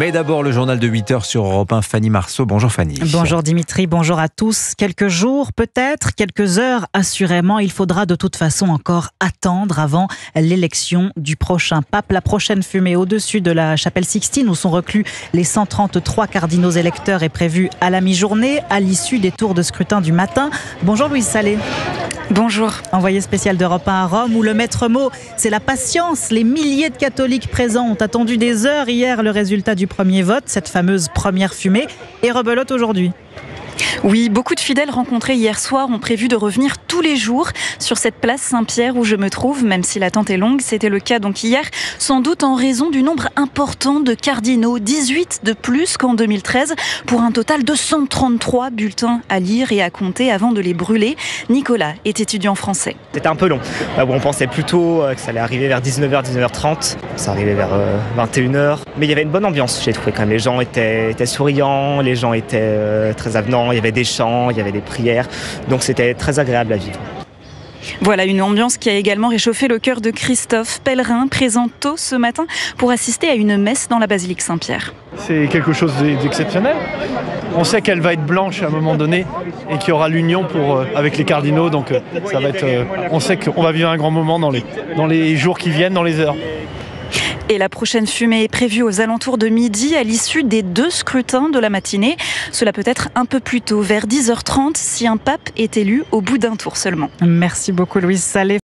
Mais d'abord, le journal de 8h sur Europe 1, Fanny Marceau. Bonjour Fanny. Bonjour Dimitri, bonjour à tous. Quelques jours, peut-être, quelques heures, assurément. Il faudra de toute façon encore attendre avant l'élection du prochain pape. La prochaine fumée au-dessus de la chapelle Sixtine, où sont reclus les 133 cardinaux électeurs, est prévue à la mi-journée, à l'issue des tours de scrutin du matin. Bonjour Louise Salé. Bonjour. Envoyé spécial d'Europe 1 à Rome, où le maître mot, c'est la patience. Les milliers de catholiques présents ont attendu des heures hier le résultat du premier vote, cette fameuse première fumée, et rebelote aujourd'hui. Oui, beaucoup de fidèles rencontrés hier soir ont prévu de revenir tous les jours sur cette place Saint-Pierre où je me trouve, même si l'attente est longue. C'était le cas donc hier, sans doute en raison du nombre important de cardinaux, 18 de plus qu'en 2013, pour un total de 133 bulletins à lire et à compter avant de les brûler. Nicolas est étudiant français. C'était un peu long. On pensait plutôt que ça allait arriver vers 19h, 19h30. Ça arrivait vers 21h. Mais il y avait une bonne ambiance, j'ai trouvé quand même. Les gens étaient souriants, les gens étaient très avenants. Il y avait des chants, il y avait des prières. Donc c'était très agréable à vivre. Voilà une ambiance qui a également réchauffé le cœur de Christophe, pèlerin présent tôt ce matin pour assister à une messe dans la basilique Saint-Pierre. C'est quelque chose d'exceptionnel. On sait qu'elle va être blanche à un moment donné et qu'il y aura l'union avec les cardinaux. Donc ça va être, on sait qu'on va vivre un grand moment dans les jours qui viennent, dans les heures. Et la prochaine fumée est prévue aux alentours de midi à l'issue des 2 scrutins de la matinée. Cela peut être un peu plus tôt, vers 10h30, si un pape est élu au bout d'un tour seulement. Merci beaucoup Louise Salé.